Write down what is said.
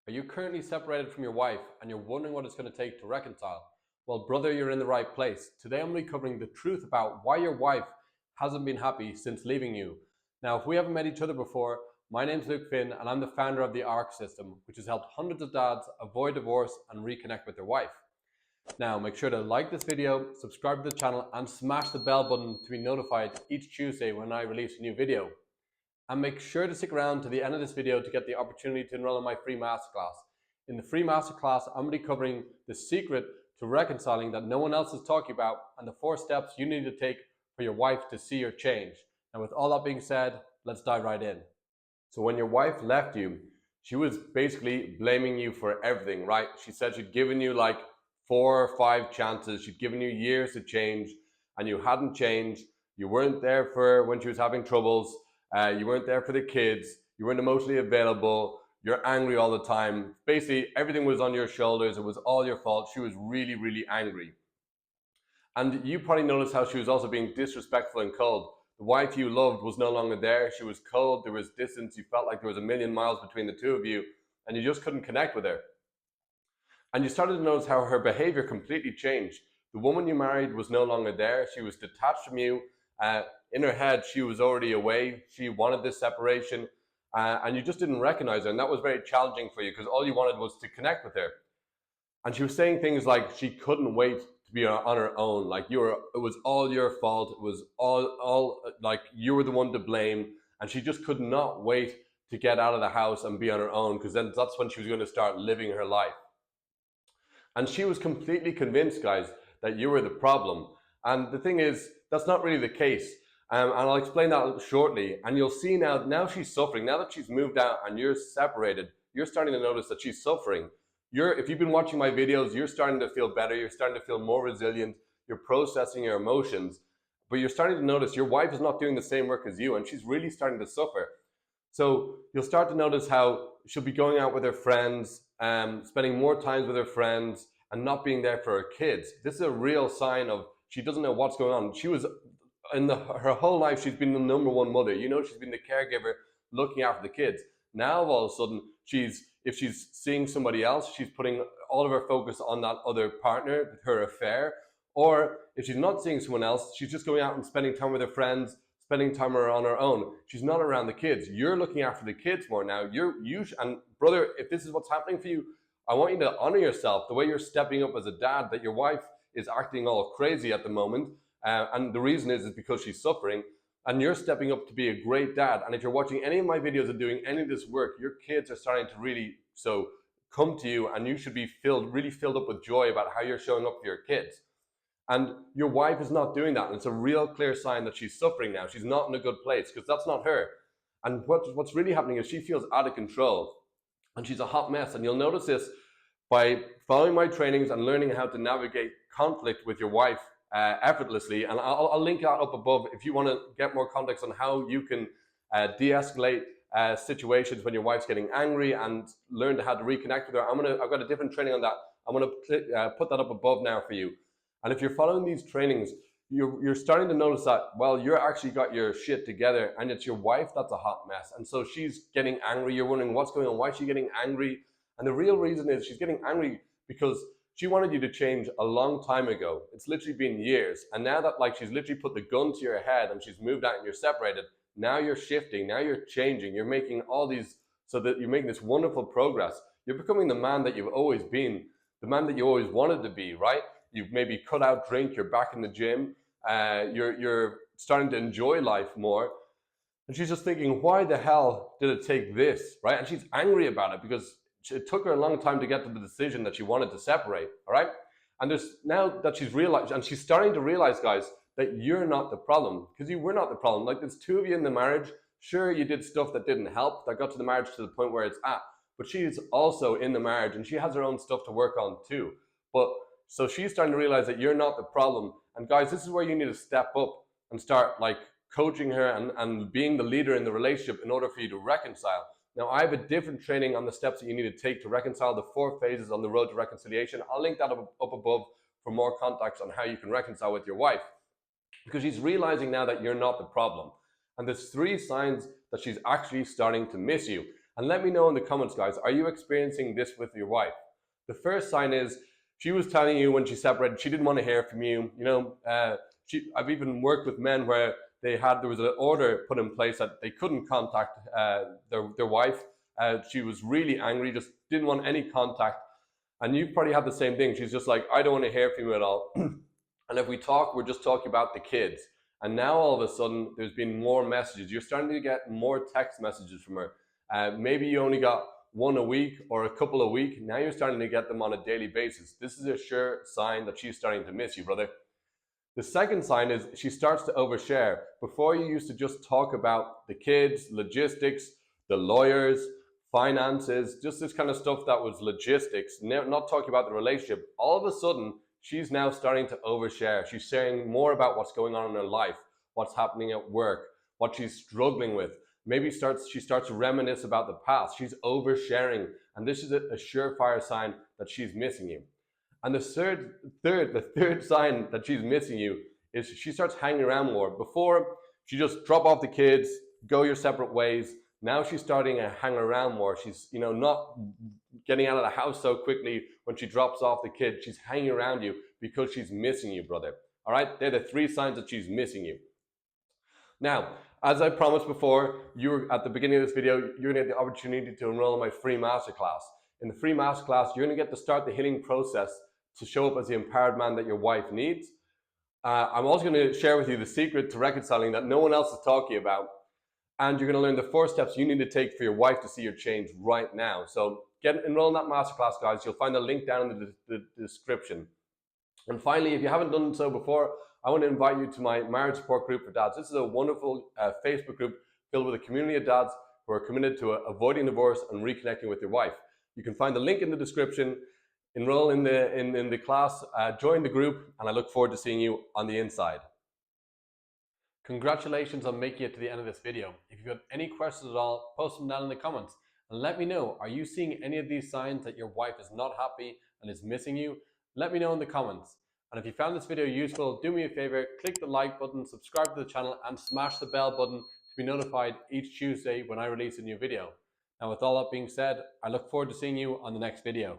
Are you currently separated from your wife and you're wondering what it's going to take to reconcile? Well, brother, you're in the right place. Today I'm going to be covering the truth about why your wife hasn't been happy since leaving you. Now, if we haven't met each other before, my name's Luke Finn and I'm the founder of the ARC system, which has helped hundreds of dads avoid divorce and reconnect with their wife. Now, make sure to like this video, subscribe to the channel and smash the bell button to be notified each Tuesday when I release a new video. And make sure to stick around to the end of this video to get the opportunity to enroll in my free masterclass. In the free masterclass, I'm going to be covering the secret to reconciling that no one else is talking about and the 4 steps you need to take for your wife to see your change. And with all that being said, let's dive right in. So when your wife left you, she was basically blaming you for everything, right? She said she'd given you like 4 or 5 chances. She'd given you years to change and you hadn't changed. You weren't there for her when she was having troubles. You weren't there for the kids. You weren't emotionally available. You're angry all the time. Basically, everything was on your shoulders. It was all your fault. She was really, really angry. And you probably noticed how she was also being disrespectful and cold. The wife you loved was no longer there. She was cold. There was distance. You felt like there was a million miles between the two of you, and you just couldn't connect with her. And you started to notice how her behavior completely changed. The woman you married was no longer there. She was detached from you. In her head, she was already away. She wanted this separation, and you just didn't recognize her. And that was very challenging for you because all you wanted was to connect with her. And she was saying things like she couldn't wait to be on her own. Like it was all your fault. It was all like you were the one to blame. And she just could not wait to get out of the house and be on her own because then that's when she was going to start living her life. And she was completely convinced, guys, that you were the problem. And the thing is, that's not really the case. And I'll explain that shortly. And you'll see now she's suffering. Now that she's moved out and you're separated, you're starting to notice that she's suffering. If you've been watching my videos, you're starting to feel better. You're starting to feel more resilient. You're processing your emotions. But you're starting to notice your wife is not doing the same work as you, and she's really starting to suffer. So you'll start to notice how she'll be going out with her friends, spending more time with her friends, and not being there for her kids. This is a real sign of she doesn't know what's going on. She was her whole life, she's been the number one mother. You know, she's been the caregiver looking after the kids. Now all of a sudden, if she's seeing somebody else, she's putting all of her focus on that other partner, her affair. Or if she's not seeing someone else, she's just going out and spending time with her friends, spending time on her own. She's not around the kids. You're looking after the kids more now. And brother, if this is what's happening for you, I want you to honor yourself, the way you're stepping up as a dad, that your wife is acting all crazy at the moment. And the reason is because she's suffering, and you're stepping up to be a great dad. And if you're watching any of my videos and doing any of this work, your kids are starting to really come to you, and you should be really filled up with joy about how you're showing up for your kids. And your wife is not doing that. And it's a real clear sign that she's suffering now. She's not in a good place because that's not her. And what's really happening is she feels out of control and she's a hot mess. And you'll notice this by following my trainings and learning how to navigate conflict with your wife effortlessly. And I'll link that up above if you want to get more context on how you can de-escalate situations when your wife's getting angry and learn how to reconnect with her. I've got a different training on that. I'm going to put that up above now for you. And if you're following these trainings, you're starting to notice that, well, you're actually got your shit together and it's your wife that's a hot mess. And so she's getting angry. You're wondering what's going on. Why is she getting angry? And the real reason is she's getting angry because she wanted you to change a long time ago. It's literally been years. And now that she's literally put the gun to your head and she's moved out and you're separated, now you're shifting, now you're changing. You're making all these, so that you're making this wonderful progress. You're becoming the man that you've always been, the man that you always wanted to be, right? You've maybe cut out drink, you're back in the gym, you're starting to enjoy life more. And she's just thinking, why the hell did it take this, right? And she's angry about it because it took her a long time to get to the decision that she wanted to separate, all right? And now that she's realized, and she's starting to realize, guys, that you're not the problem, because you were not the problem. Like, there's 2 of you in the marriage. Sure, you did stuff that didn't help, that got to the marriage to the point where it's at, but she's also in the marriage and she has her own stuff to work on too. So she's starting to realize that you're not the problem. And guys, this is where you need to step up and start coaching her and being the leader in the relationship in order for you to reconcile. Now, I have a different training on the steps that you need to take to reconcile, the 4 phases on the road to reconciliation. I'll link that up above for more context on how you can reconcile with your wife. Because she's realizing now that you're not the problem. And there's 3 signs that she's actually starting to miss you. And let me know in the comments, guys, are you experiencing this with your wife? The first sign is she was telling you when she separated, she didn't want to hear from you. I've even worked with men where there was an order put in place that they couldn't contact their wife. She was really angry, just didn't want any contact. And you probably have the same thing. She's just like, I don't want to hear from you at all. And if we talk, we're just talking about the kids. And now all of a sudden, there's been more messages. You're starting to get more text messages from her. Maybe you only got one a week or a couple a week. Now you're starting to get them on a daily basis. This is a sure sign that she's starting to miss you, brother. The second sign is she starts to overshare. Before, you used to just talk about the kids, logistics, the lawyers, finances, just this kind of stuff that was logistics, not talking about the relationship. All of a sudden, she's now starting to overshare. She's sharing more about what's going on in her life, what's happening at work, what she's struggling with. Maybe she starts to reminisce about the past. She's oversharing, and this is a surefire sign that she's missing you. And the third sign that she's missing you is she starts hanging around more. Before, she just drop off the kids, go your separate ways. Now she's starting to hang around more. She's not getting out of the house so quickly when she drops off the kid. She's hanging around you because she's missing you, brother. All right, they're the three signs that she's missing you. Now, as I promised before, at the beginning of this video, you're gonna get the opportunity to enroll in my free masterclass. In the free masterclass, you're gonna get to start the healing process to show up as the empowered man that your wife needs. I'm also gonna share with you the secret to reconciling that no one else is talking about. And you're gonna learn the 4 steps you need to take for your wife to see your change right now. So enroll in that masterclass, guys. You'll find the link down in the description. And finally, if you haven't done so before, I want to invite you to my marriage support group for dads. This is a wonderful Facebook group filled with a community of dads who are committed to avoiding divorce and reconnecting with your wife. You can find the link in the description. Enroll in the class, join the group, and I look forward to seeing you on the inside. Congratulations on making it to the end of this video. If you've got any questions at all, post them down in the comments and let me know, are you seeing any of these signs that your wife is not happy and is missing you? Let me know in the comments. And if you found this video useful, do me a favor, click the like button, subscribe to the channel, and smash the bell button to be notified each Tuesday when I release a new video. Now, with all that being said, I look forward to seeing you on the next video.